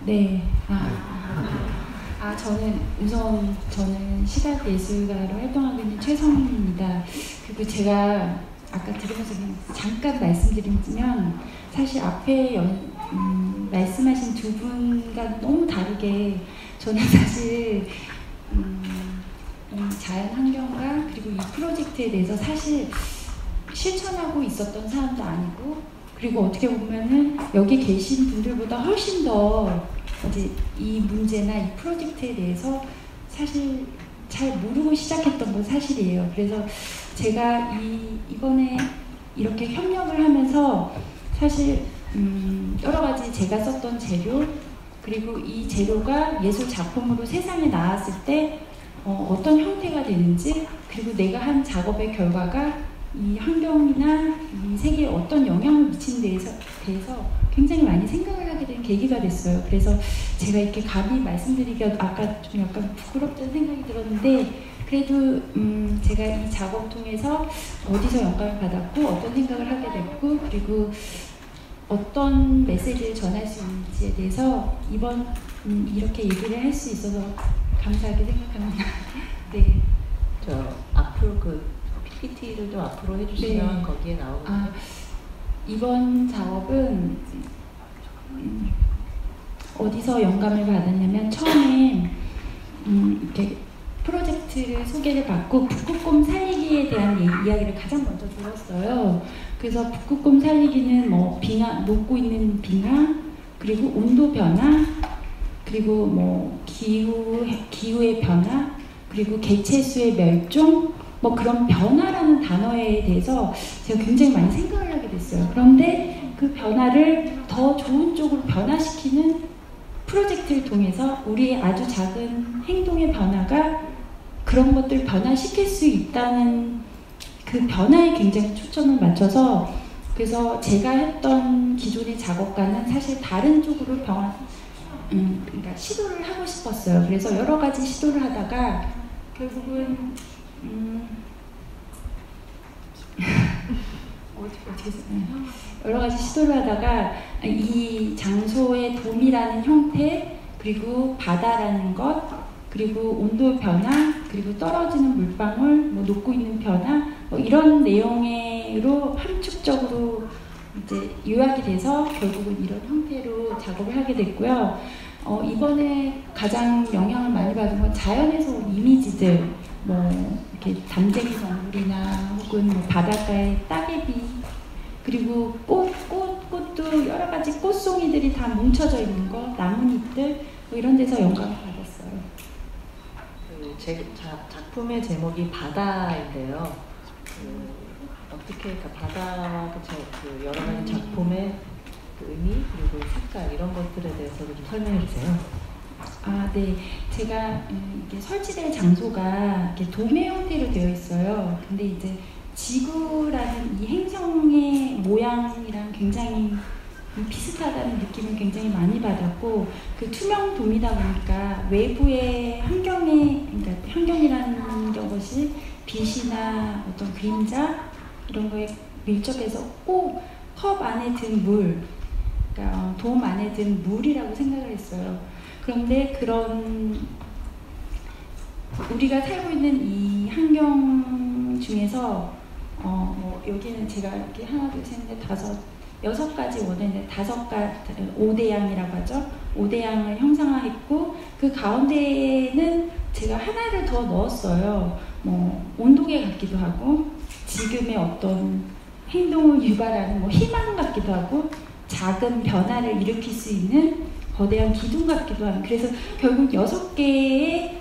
네. 저는 시각예술가로 활동하고 있는 최성민입니다. 그리고 제가 아까 들으면서 잠깐 말씀드리면 사실 앞에 말씀하신 두 분과 너무 다르게 저는 사실 자연 환경과 그리고 이 프로젝트에 대해서 사실 실천하고 있었던 사람도 아니고, 그리고 어떻게 보면은 여기 계신 분들보다 훨씬 더 이제 이 문제나 이 프로젝트에 대해서 사실 잘 모르고 시작했던 건 사실이에요. 그래서 제가 이번에 이렇게 협력을 하면서 사실 여러 가지 제가 썼던 재료, 그리고 이 재료가 예술 작품으로 세상에 나왔을 때 어떤 형태가 되는지, 그리고 내가 한 작업의 결과가 이 환경이나 이 세계에 어떤 영향을 미치는 데에서 굉장히 많이 생각을 하게 된 계기가 됐어요. 그래서 제가 이렇게 감히 말씀드리기가 아까 좀 약간 부끄럽다는 생각이 들었는데, 그래도 제가 이 작업 통해서 어디서 영감을 받았고 어떤 생각을 하게 됐고, 그리고 어떤 메시지를 전할 수 있는지에 대해서 이번 이렇게 얘기를 할 수 있어서 감사하게 생각합니다. 네. 앞으로 PPT를 좀 앞으로 해주시면. 네. 거기에 나오거든요. 이번 작업은 어디서 영감을 받았냐면, 처음에 이렇게 프로젝트를 소개를 받고 북극곰 살리기에 대한 이야기를 가장 먼저 들었어요. 그래서 북극곰 살리기는 뭐 녹고 있는 빙하, 그리고 온도 변화, 그리고 뭐 기후의 변화, 그리고 개체수의 멸종, 뭐 그런 변화라는 단어에 대해서 제가 굉장히 많이 생각을 하게 됐어요. 그런데 그 변화를 더 좋은 쪽으로 변화시키는 프로젝트를 통해서 우리의 아주 작은 행동의 변화가 그런 것들을 변화시킬 수 있다는 그 변화에 굉장히 초점을 맞춰서, 그래서 제가 했던 기존의 작업과는 사실 다른 쪽으로 그러니까 시도를 하고 싶었어요. 그래서 여러 가지 시도를 하다가 결국은 여러 가지 시도를 하다가 이 장소의 돔이라는 형태, 그리고 바다라는 것, 그리고 온도 변화, 그리고 떨어지는 물방울, 뭐 녹고 있는 변화, 뭐 이런 내용으로 함축적으로 이제 요약이 돼서 결국은 이런 형태로 작업을 하게 됐고요. 이번에 가장 영향을 많이 받은 건 자연에서 온 이미지들, 뭐 이렇게 담쟁이 동물이나 혹은 뭐 바닷가의 따개비, 그리고 꽃도 여러 가지 꽃송이들이 다 뭉쳐져 있는 거, 나뭇잎들, 뭐 이런 데서 영감을 받았어요. 작품의 제목이 바다인데요. 어떻게 바다와 여러 가지 작품의 의미, 그리고 색깔, 이런 것들에 대해서도 좀 설명해 주세요. 네. 제가 이게 설치될 장소가 이렇게 돔의 형태로 되어 있어요. 근데 이제 지구라는 이 행성의 모양이랑 굉장히 비슷하다는 느낌을 굉장히 많이 받았고, 그 투명 돔이다 보니까 외부의 그러니까 환경이라는 것이 빛이나 어떤 그림자 이런 거에 밀접해서 꼭 컵 안에 든 물, 그러니까 돔 안에 든 물이라고 생각을 했어요. 그런데 그런 우리가 살고 있는 이 환경 중에서 여기는 제가 이렇게 하나, 둘, 셋, 넷, 다섯, 6가지 원인데 5대양이라고 하죠. 5대양을 형상화했고, 그 가운데에는 제가 하나를 더 넣었어요. 뭐 온도계 같기도 하고, 지금의 어떤 행동을 유발하는 뭐 희망 같기도 하고, 작은 변화를 일으킬 수 있는 거대한 기둥 같기도 하고, 그래서 결국 6개의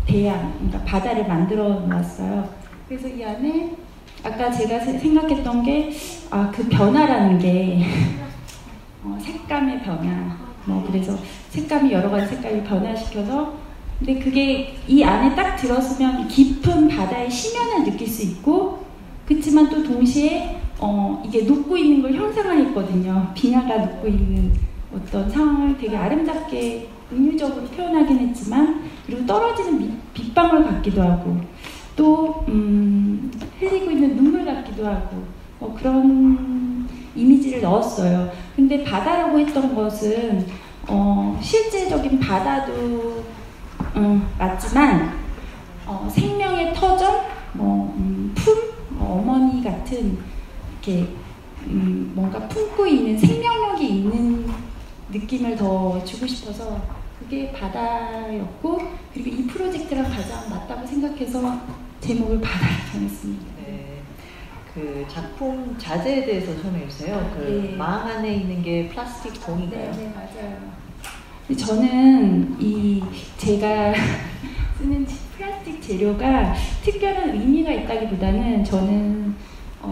대양, 그러니까 바다를 만들어 놨어요. 그래서 이 안에 아까 제가 생각했던 게 그 변화라는 게 색감의 변화, 뭐 그래서 색감이 여러 가지 색깔을 변화시켜서, 근데 그게 이 안에 딱 들었으면 깊은 바다의 심연을 느낄 수 있고, 그렇지만 또 동시에 이게 녹고 있는 걸 형상화했거든요. 빙하가 녹고 있는 어떤 상황을 되게 아름답게 은유적으로 표현하긴 했지만, 그리고 떨어지는 빗방울 같기도 하고, 또 흘리고 있는 눈물 같기도 하고, 그런 이미지를 넣었어요. 근데 바다라고 했던 것은 실제적인 바다도 맞지만 생명의 터전, 어머니 같은 이렇게 뭔가 품고 있는 생명력이 있는 느낌을 더 주고 싶어서 그게 바다였고, 그리고 이 프로젝트랑 가장 맞다고 생각해서 제목을 바다로 정했습니다. 네, 그 작품 자재에 대해서 설명해 주세요. 그 망 안에 있는 게 플라스틱 봉인가요? 네, 맞아요. 저는 제가 쓰는 플라스틱 재료가 특별한 의미가 있다기보다는 저는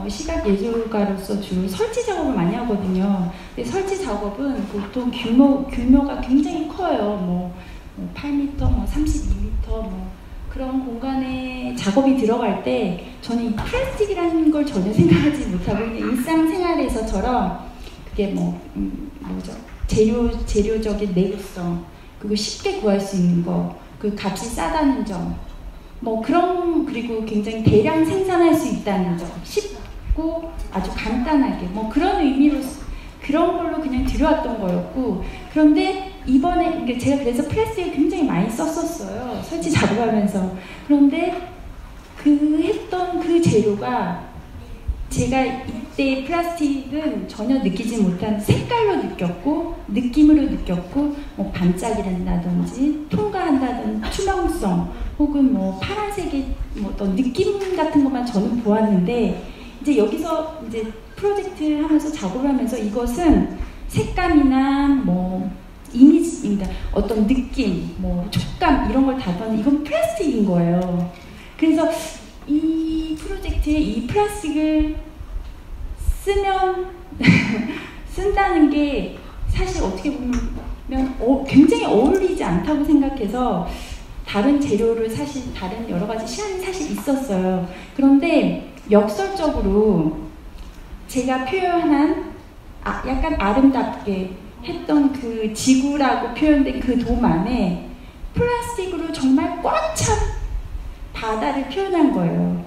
시각 예술가로서 주로 설치 작업을 많이 하거든요. 근데 설치 작업은 보통 규모가 굉장히 커요. 뭐 8m, 32m 그런 공간에 작업이 들어갈 때 저는 이 플라스틱이라는 걸 전혀 생각하지 못하고 그냥 일상생활에서처럼 그게 재료적인 내구성, 그리고 쉽게 구할 수 있는 거, 그 값이 싸다는 점, 그리고 굉장히 대량 생산할 수 있다는 점, 쉽고 아주 간단하게 그런 의미로 그런 걸로 그냥 들여왔던 거였고, 그런데 이번에 제가 그래서 플라스틱을 굉장히 많이 썼었어요, 설치 작업하면서. 그런데 했던 그 재료가 제가 이때 플라스틱은 전혀 느끼지 못한 색깔로 느꼈고, 느낌으로 느꼈고, 반짝이란다든지 통과한다든지 투명성, 혹은 파란색의 어떤 느낌 같은 것만 저는 보았는데, 이제 여기서 이제 프로젝트 하면서 작업을 하면서 이것은 색감이나 이미지입니다. 어떤 느낌, 촉감 이런 걸 다 봤는데 이건 플라스틱인 거예요. 그래서 이 프로젝트에 이 플라스틱을 쓴다는 게 사실 어떻게 보면 굉장히 어울리지 않다고 생각해서 다른 재료를 다른 여러 가지 시안이 사실 있었어요. 그런데 역설적으로 제가 표현한 약간 아름답게 했던 그 지구라고 표현된 그 돔 안에 플라스틱으로 정말 꽉 찬 바다를 표현한 거예요.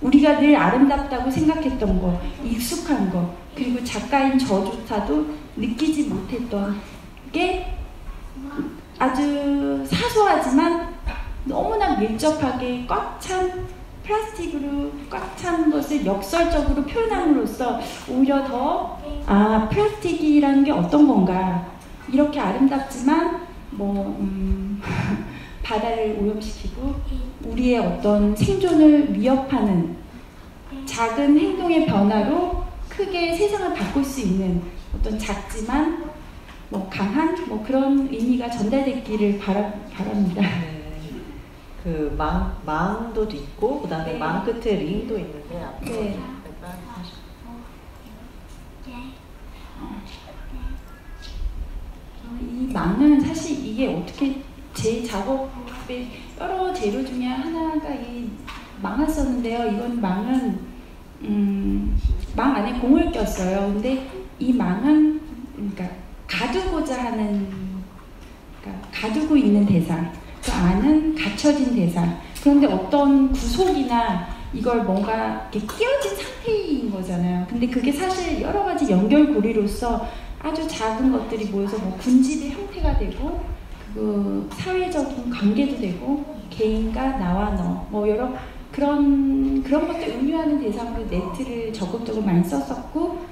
우리가 늘 아름답다고 생각했던 거, 익숙한 거, 그리고 작가인 저조차도 느끼지 못했던 게 아주 사소하지만 너무나 밀접하게 꽉 찬 플라스틱으로 꽉 찬 것을 역설적으로 표현함으로써 오히려 더 플라스틱이라는 게 어떤 건가, 이렇게 아름답지만 바다를 오염시키고 우리의 어떤 생존을 위협하는 작은 행동의 변화로 크게 세상을 바꿀 수 있는 어떤 작지만 강한 그런 의미가 전달됐기를 바랍니다. 네. 그 망도 있고 그다음에 망 끝에 링도 있는데 앞으로 이 망은 사실 이게 어떻게 제 작업의 여러 재료 중에 하나가 이 망을 썼는데요. 이건 망은 망 안에 공을 꼈어요. 근데 이 망은 가두고자 하는, 가두고 있는 대상, 그 안은 갇혀진 대상. 그런데 어떤 구속이나 이걸 뭔가 이렇게 끼어진 상태인 거잖아요. 근데 그게 사실 여러 가지 연결고리로서 아주 작은 것들이 모여서 군집의 형태가 되고, 그 사회적인 관계도 되고, 개인과 나와 너, 여러 그런 것들 은유하는 대상으로 네트를 적극적으로 많이 썼었고,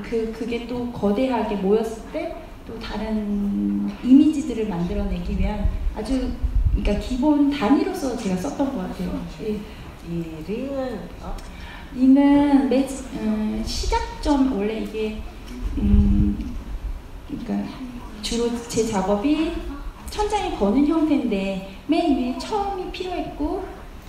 그게 또 거대하게 모였을 때 또 다른 이미지들을 만들어내기 위한 아주 기본 단위로서 제가 썼던 것 같아요. 이 링은 링은 시작점, 원래 이게 주로 제 작업이 천장에 거는 형태인데 맨 위에 처음이 필요했고,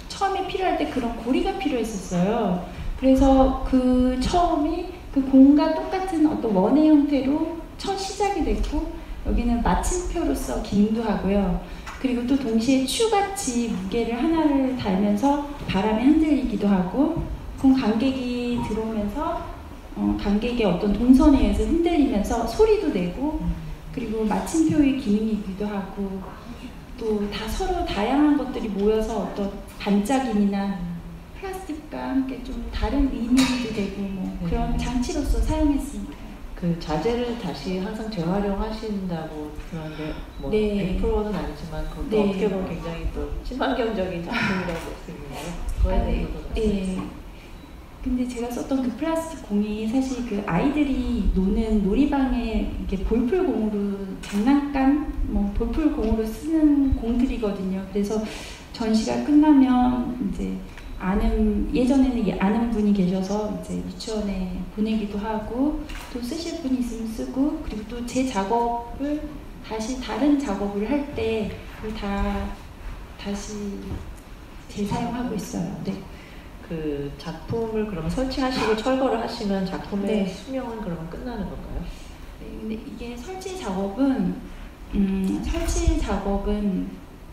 처음에 필요할 때 그런 고리가 필요했었어요. 그래서 그 처음이 그 공과 똑같은 어떤 원의 형태로 첫 시작이 됐고, 여기는 마침표로서 기능도 하고요. 그리고 또 동시에 추같이 무게를 하나를 달면서 바람에 흔들리기도 하고, 그럼 관객이 들어오면서 관객의 어떤 동선에 의해서 흔들리면서 소리도 내고, 그리고 마침표의 기능이기도 하고, 또 다 서로 다양한 것들이 모여서 어떤 반짝임이나 플라스틱과 함께 좀 다른 의미도 되고 그런 장치로서 사용했습니다. 그 자재를 다시 항상 재활용하신다고 그러는데 뭐 네. 100%는 아니지만 그것도 네. 어떻게 보면 굉장히 또 친환경적인 작품이라고 볼 수 있나요? 그거에 대해서도 네. 근데 제가 썼던 그 플라스틱 공이 사실 그 아이들이 노는 놀이방에 이렇게 볼풀공으로 장난감, 뭐 볼풀공으로 쓰는 공들이거든요. 그래서 전시가 끝나면 이제 예전에는 아는 분이 계셔서 이제 유치원에 보내기도 하고 또 쓰실 분이 있으면 쓰고 그리고 또 제 작업을 다시 다른 작업을 할 때 그걸 다시 재사용하고 있어요. 네. 그 작품을 그러면 설치하시고 철거를 하시면 작품의 네. 수명은 그러면 끝나는 건가요? 네, 근데 이게 설치 작업은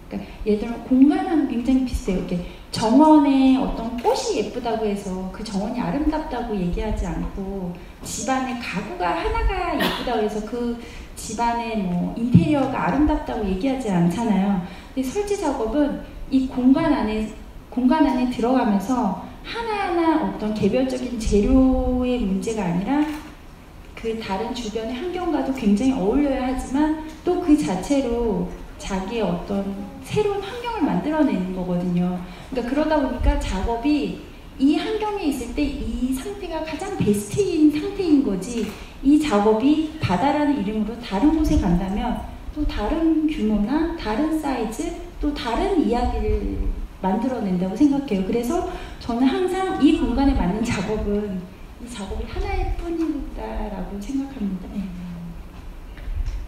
그러니까 예를 들어 공간은 굉장히 비슷해요. 이렇게 정원에 어떤 꽃이 예쁘다고 해서 그 정원이 아름답다고 얘기하지 않고 집안의 가구가 하나가 예쁘다고 해서 그 집안의 뭐 인테리어가 아름답다고 얘기하지 않잖아요. 근데 설치 작업은 이 공간 안에 들어가면서 하나하나 어떤 개별적인 재료의 문제가 아니라 그 다른 주변의 환경과도 굉장히 어울려야 하지만 또 그 자체로 자기의 어떤 새로운 환경을 만들어내는 거거든요. 그러니까 그러다 보니까 작업이 이 환경에 있을 때 이 상태가 가장 베스트인 상태인 거지 이 작업이 바다라는 이름으로 다른 곳에 간다면 또 다른 규모나 다른 사이즈 또 다른 이야기를 만들어낸다고 생각해요. 그래서 저는 항상 이 공간에 맞는 작업은 이 작업이 하나일 뿐이다라고 생각합니다. 네.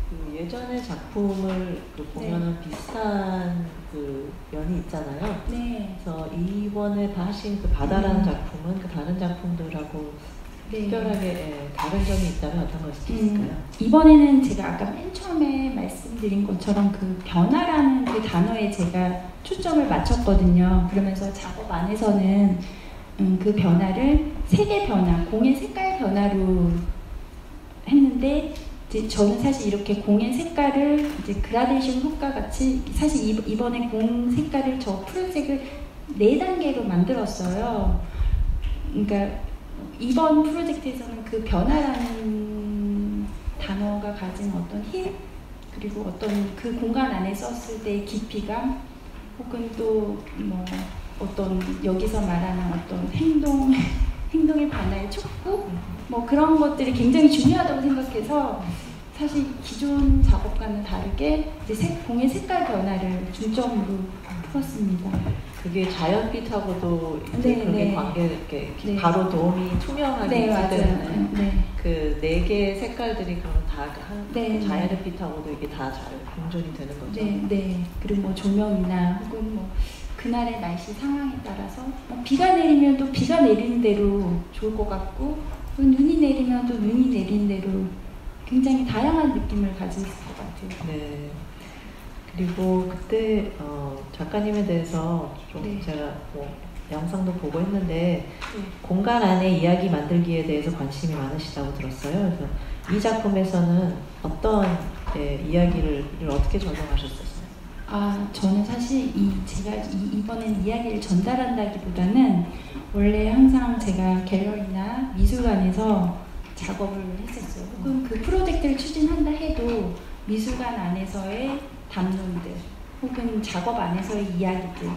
그 예전의 작품을 보면은 비슷한 그 면이 있잖아요. 네. 그래서 이번에 하신 그 바다라는 작품은 그 다른 작품들하고 네. 특별하게 다른 점이 있다면 어떤 것이 있을까요? 이번에는 제가 아까 맨 처음에 말씀드린 것처럼 그 변화라는 그 단어에 제가 초점을 맞췄거든요. 그러면서 작업 안에서는 그 변화를 색의 변화, 공의 색깔 변화로 했는데 이제 저는 사실 이렇게 공의 색깔을 이제 그라데이션 효과 같이 사실 이번에 공 색깔을 저 푸른색을 4단계로 만들었어요. 그러니까 이번 프로젝트에서는 그 변화라는 단어가 가진 어떤 힘 그리고 어떤 그 공간 안에 썼을 때의 깊이감 혹은 또 뭐 어떤 여기서 말하는 어떤 행동의 변화의 촉구 뭐 그런 것들이 굉장히 중요하다고 생각해서 사실 기존 작업과는 다르게 이제 공의 색깔 변화를 중점으로 풀었습니다. 그게 자연빛하고도 네, 그렇게 네. 관계 이렇게 네. 바로 도움이 투명하게 네, 있기 맞아요. 때문에 네. 그 4개의 색깔들이 그러면 다 네, 자연빛하고도 이게 다 잘 공존이 되는 거죠. 네, 네. 그리고 뭐 조명이나 혹은 뭐 그날의 날씨 상황에 따라서 뭐 비가 내리면 또 비가 내리는 대로 좋을 것 같고 또 눈이 내리면 또 눈이 내리는 대로 굉장히 다양한 느낌을 가질 것 같아요. 네. 그리고 그때 작가님에 대해서 좀 네. 제가 뭐 영상도 보고 했는데 네. 공간 안에 이야기 만들기에 대해서 관심이 많으시다고 들었어요. 그래서 이 작품에서는 어떤 이야기를 어떻게 전송하셨었어요? 저는 사실 제가 이번엔 이야기를 전달한다기보다는 원래 항상 제가 갤러리나 미술관에서 작업을 했었어요. 혹은 그 프로젝트를 추진한다 해도 미술관 안에서의 담론들 혹은 작업 안에서의 이야기들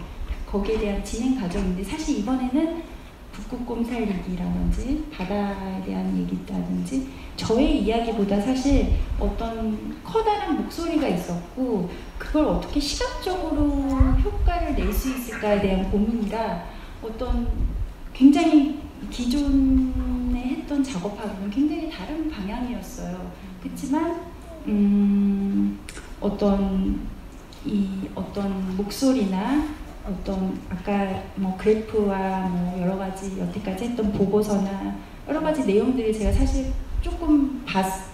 거기에 대한 진행 과정인데 사실 이번에는 북극곰 살리기라든지 바다에 대한 얘기라든지 저의 이야기보다 사실 어떤 커다란 목소리가 있었고 그걸 어떻게 시각적으로 효과를 낼 수 있을까에 대한 고민이라 어떤 굉장히 기존에 했던 작업하고는 굉장히 다른 방향이었어요. 그렇지만 어떤 목소리나 어떤 아까 뭐 그래프와 뭐 여러 가지 여태까지 했던 보고서나 여러 가지 내용들을 제가 사실 조금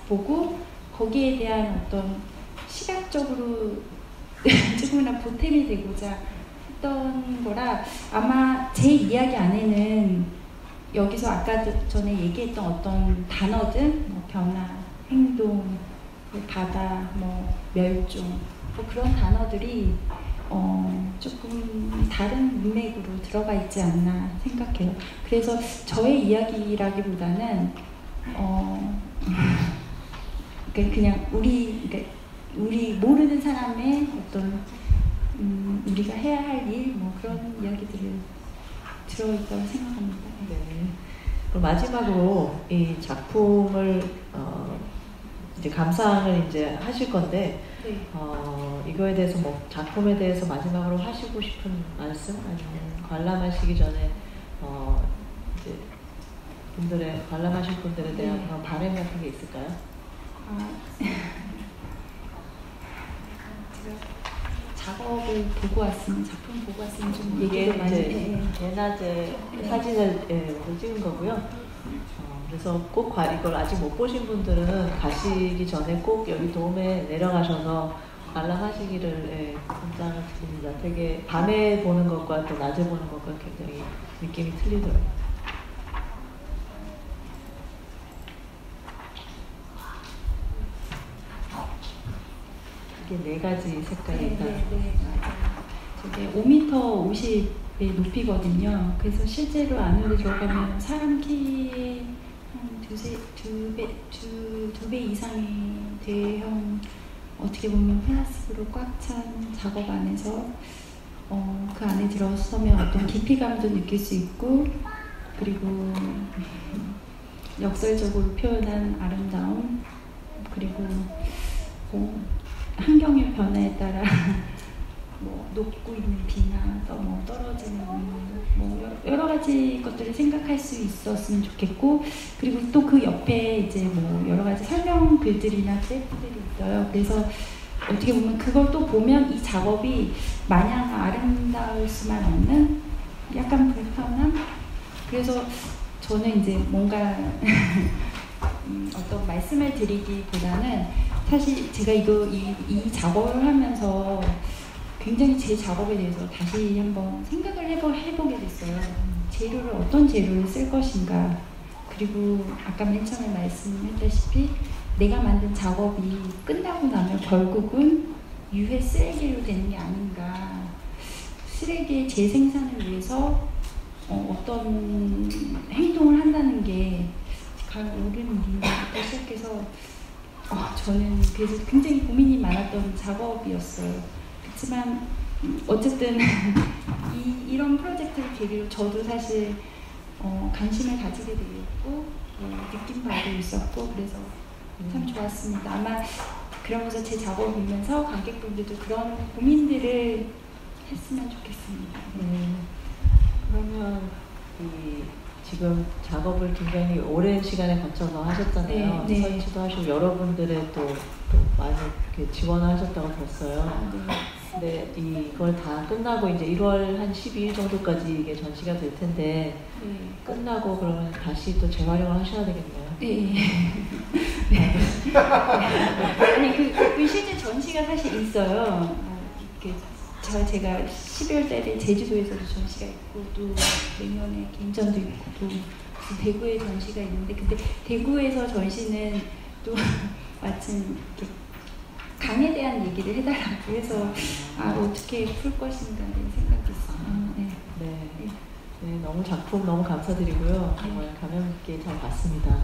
보고 거기에 대한 어떤 시각적으로 조금이나 보탬이 되고자 했던 거라 아마 제 이야기 안에는 여기서 아까 전에 얘기했던 어떤 단어들 뭐 변화, 행동, 바다, 뭐 멸종 뭐 그런 단어들이 조금 다른 문맥으로 들어가 있지 않나 생각해요. 그래서 저의 이야기라기보다는 그러니까 그냥 우리 모르는 사람의 어떤 우리가 해야 할 일 뭐 그런 이야기들을 들어있다고 생각합니다. 네. 그럼 마지막으로 이 작품을 이제 감상을 이제 하실 건데 네. 이거에 대해서 뭐 작품에 대해서 마지막으로 하시고 싶은 말씀 아니면 관람하시기 전에 이제 관람하실 분들에 대한 네. 그런 바람 같은 게 있을까요? 제가 작업을 보고 왔으면 작품 보고 왔으면 좀 이게 얘기를 많이 이제 예나제 사진을 오늘 찍은 거고요. 그래서 꼭 이걸 아직 못 보신 분들은 가시기 전에 꼭 여기 돔에 내려가셔서 관람하시기를 권장을 드립니다. 되게 밤에 보는 것과 또 낮에 보는 것과 굉장히 느낌이 틀리더라고요. 이게 4가지 색깔이 있다. 네, 맞아요. 저게 5m 50의 높이거든요. 그래서 실제로 안으로 들어가면 사람 키의 한 두 배 이상의 대형 어떻게 보면 플라스틱으로 꽉 찬 작업 안에서 그 안에 들어서면 어떤 깊이감도 느낄 수 있고 그리고 역설적으로 표현한 아름다움 그리고 환경의 변화에 따라 뭐 녹고 있는 비나 또 뭐 떨어지는 뭐 여러 가지 것들을 생각할 수 있었으면 좋겠고 그리고 또 그 옆에 이제 뭐 여러 가지 설명 글들이나 셀프들이 있어요. 그래서 어떻게 보면 그걸 또 보면 이 작업이 마냥 아름다울 수만 없는 약간 불편함. 그래서 저는 이제 뭔가 어떤 말씀을 드리기보다는 사실 제가 이 작업을 하면서 굉장히 제 작업에 대해서 다시 한번 생각을 해보게 됐어요. 재료를 어떤 재료를 쓸 것인가 그리고 아까 맨 처음에 말씀했다시피 내가 만든 작업이 끝나고 나면 결국은 유해 쓰레기로 되는 게 아닌가 쓰레기의 재생산을 위해서 어떤 행동을 한다는 게 과연 옳은 일인가부터 시작해서 저는 그래서 굉장히 고민이 많았던 작업이었어요. 그렇지만 어쨌든 이런 프로젝트를 계기로 저도 사실 관심을 가지게 되었고 느낀 바도 있었고 그래서 참 좋았습니다. 아마 그러면서 제 작업을 보면서 관객분들도 그런 고민들을 했으면 좋겠습니다. 그러면 지금 작업을 굉장히 오랜 시간에 거쳐서 하셨잖아요. 네. 설치도 하시고 여러분들의 또 많이 이렇게 지원을 하셨다고 들었어요. 근데 이걸 다 끝나고 이제 1월 한 12일 정도까지 이게 전시가 될 텐데 끝나고 그러면 다시 또 재활용을 하셔야 되겠네요. 네. 아니 그 실제 전시가 사실 있어요. 제가 12월 달에 제주도에서도 전시가 있고 또 내년에 개인전도 있고 또 대구에 전시가 있는데 근데 대구에서 전시는 또 마침 이렇게 강에 대한 얘기를 해달라고 해서 어떻게 풀 것인가를 생각했어요. 네, 너무 작품 너무 감사드리고요. 정말 감명 깊게 잘 봤습니다.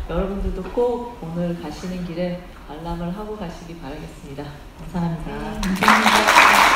여러분들도 꼭 오늘 가시는 길에 관람을 하고 가시기 바라겠습니다. 감사합니다. 감사합니다.